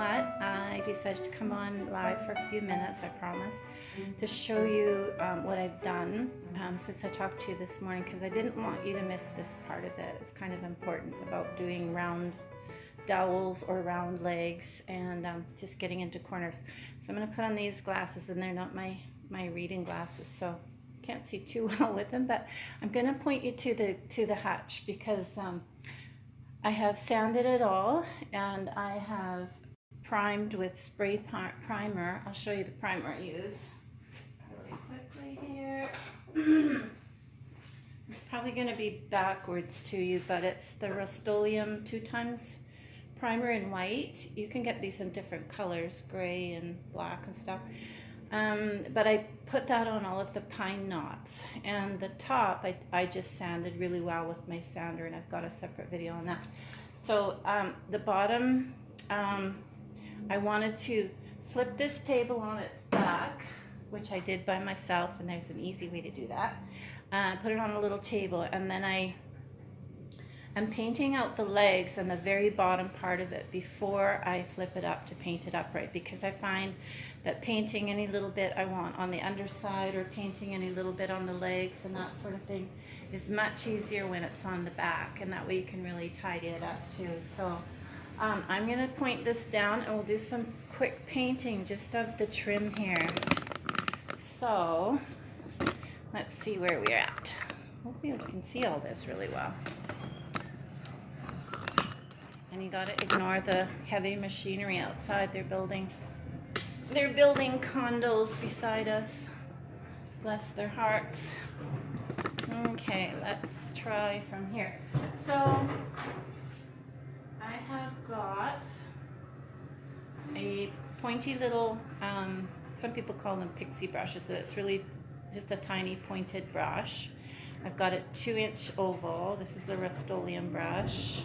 what? I decided to come on live for a few minutes, I promise, to show you what I've done since I talked to you this morning, because I didn't want you to miss this part of it. It's kind of important about doing round dowels or round legs and just getting into corners. So I'm going to put on these glasses, and they're not my reading glasses, so can't see too well with them, but I'm going to point you to the hutch, because I have sanded it all, and I have primed with spray primer. I'll show you the primer I use really quickly here. It's probably going to be backwards to you, but it's the Rust-Oleum 2x primer in white. You can get these in different colors, gray and black and stuff. But I put that on all of the pine knots, and the top I just sanded really well with my sander, and I've got a separate video on that. So the bottom, I wanted to flip this table on its back, which I did by myself, and there's an easy way to do that. Put it on a little table, and then I'm painting out the legs and the very bottom part of it before I flip it up to paint it upright, because I find that painting any little bit I want on the underside, or painting any little bit on the legs and that sort of thing, is much easier when it's on the back, and that way you can really tidy it up too. So I'm going to point this down, and we'll do some quick painting just of the trim here. So let's see where we're at. Hopefully you can see all this really well. And you got to ignore the heavy machinery outside. They're building condos beside us. Bless their hearts. Okay, let's try from here. So I have got a pointy little, some people call them pixie brushes, so it's really just a tiny pointed brush. I've got a 2-inch oval. This is a Rust-Oleum brush.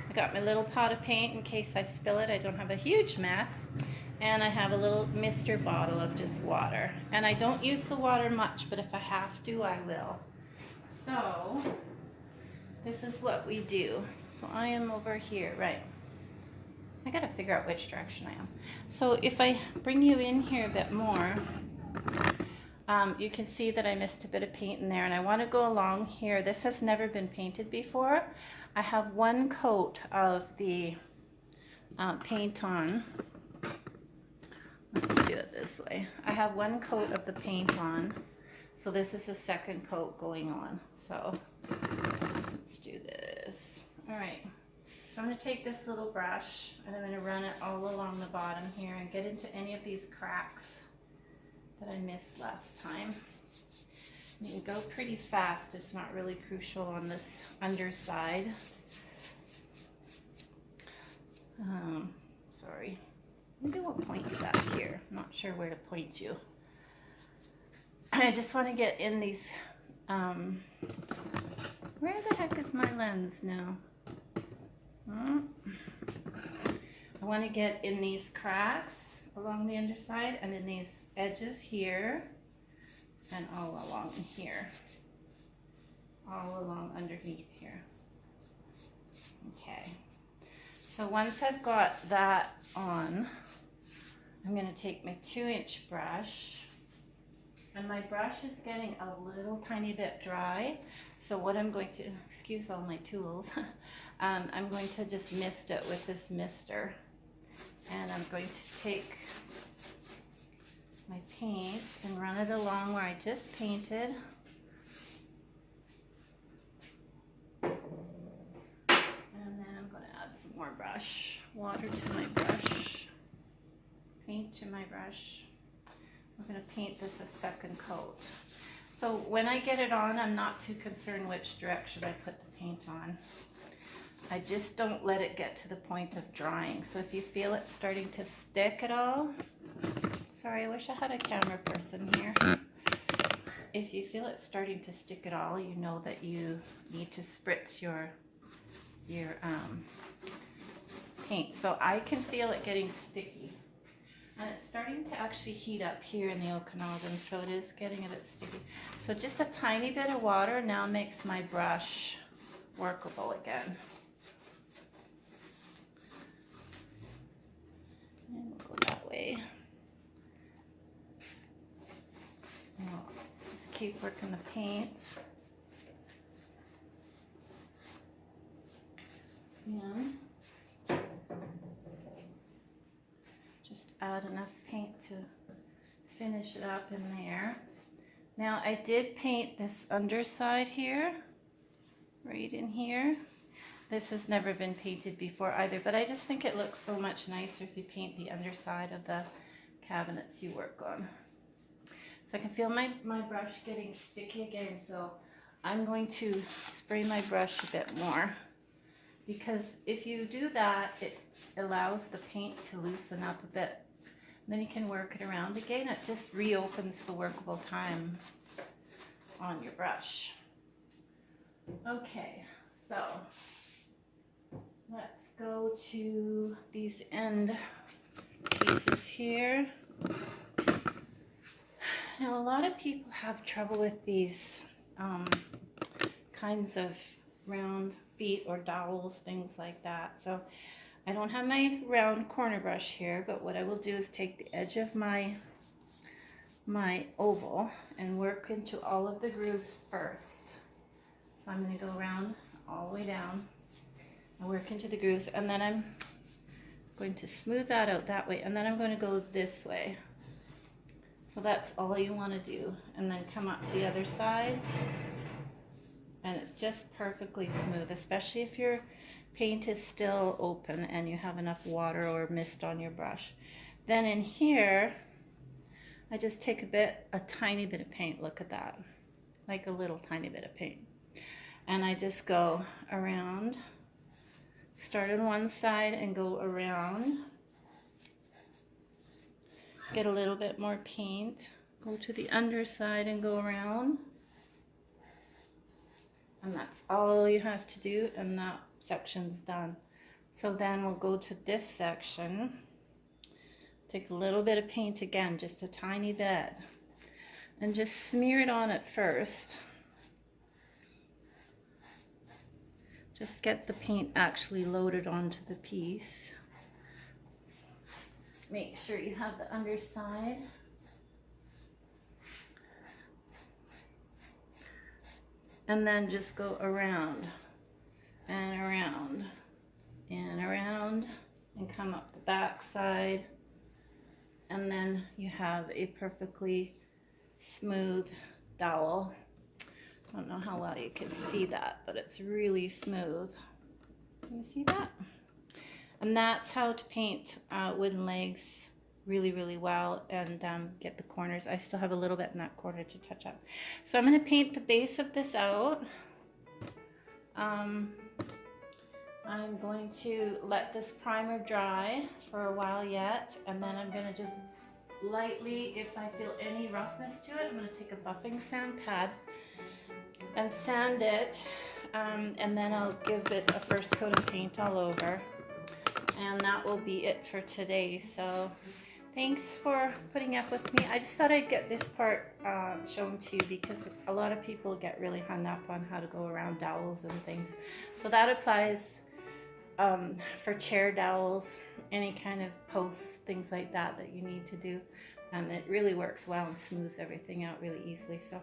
I got my little pot of paint in case I spill it. I don't have a huge mess. And I have a little mister bottle of just water. And I don't use the water much, but if I have to, I will. So this is what we do. So I am over here, right? I gotta figure out which direction I am. So if I bring you in here a bit more, you can see that I missed a bit of paint in there, and I want to go along here. This has never been painted before. I have one coat of the paint on. Let's do it this way. I have one coat of the paint on, so this is the second coat going on. So let's do this. All right, so I'm going to take this little brush, and I'm going to run it all along the bottom here and get into any of these cracks that I missed last time. You can go pretty fast. It's not really crucial on this underside. Sorry. Maybe we'll point you back here. I'm not sure where to point you. I just want to get in these, where the heck is my lens now? I want to get in these cracks along the underside, and in these edges here, and all along here, all along underneath here. Okay, so once I've got that on, I'm going to take my 2-inch brush, and my brush is getting a little tiny bit dry, so what I'm going to, excuse all my tools, I'm going to just mist it with this mister. And I'm going to take my paint and run it along where I just painted. And then I'm going to add some more brush, water to my brush, paint to my brush. I'm going to paint this a second coat. So when I get it on, I'm not too concerned which direction I put the paint on. I just don't let it get to the point of drying. So if you feel it starting to stick at all, sorry, I wish I had a camera person here. If you feel it starting to stick at all, you know that you need to spritz your paint. So I can feel it getting sticky. And it's starting to actually heat up here in the Okanagan, so it is getting a bit sticky. So just a tiny bit of water now makes my brush workable again. way. Now, just keep working the paint. And just add enough paint to finish it up in there. Now I did paint this underside here, right in here. This has never been painted before either, but I just think it looks so much nicer if you paint the underside of the cabinets you work on. So I can feel my brush getting sticky again, so I'm going to spray my brush a bit more, because if you do that, it allows the paint to loosen up a bit. Then you can work it around again. It just reopens the workable time on your brush. Okay, so let's go to these end pieces here. Now, a lot of people have trouble with these kinds of round feet or dowels, things like that. So I don't have my round corner brush here, but what I will do is take the edge of my oval and work into all of the grooves first. So I'm going to go around all the way down and work into the grooves, and then I'm going to smooth that out that way, and then I'm going to go this way. So that's all you want to do, and then come up the other side, and it's just perfectly smooth, especially if your paint is still open and you have enough water or mist on your brush. Then in here, I just take a tiny bit of paint, look at that, like a little tiny bit of paint. And I just go around, start on one side and go around, get a little bit more paint, go to the underside and go around. And that's all you have to do, and that section's done. So then we'll go to this section, take a little bit of paint again, just a tiny bit, and just smear it on at first. Just get the paint actually loaded onto the piece. Make sure you have the underside. And then just go around and around and around and come up the back side, and then you have a perfectly smooth dowel. I don't know how well you can see that, but it's really smooth. Can you see that? And that's how to paint wooden legs really, really well, and get the corners. I still have a little bit in that corner to touch up. So I'm going to paint the base of this out. I'm going to let this primer dry for a while yet, and then I'm going to just lightly, if I feel any roughness to it, I'm going to take a buffing sand pad and sand it, and then I'll give it a first coat of paint all over, and that will be it for today. So thanks for putting up with me. I just thought I'd get this part shown to you, because a lot of people get really hung up on how to go around dowels and things. So that applies for chair dowels, any kind of posts, things like that that you need to do. It really works well and smooths everything out really easily. So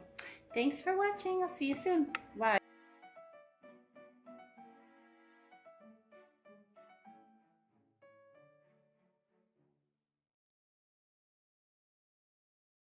thanks for watching. I'll see you soon. Bye.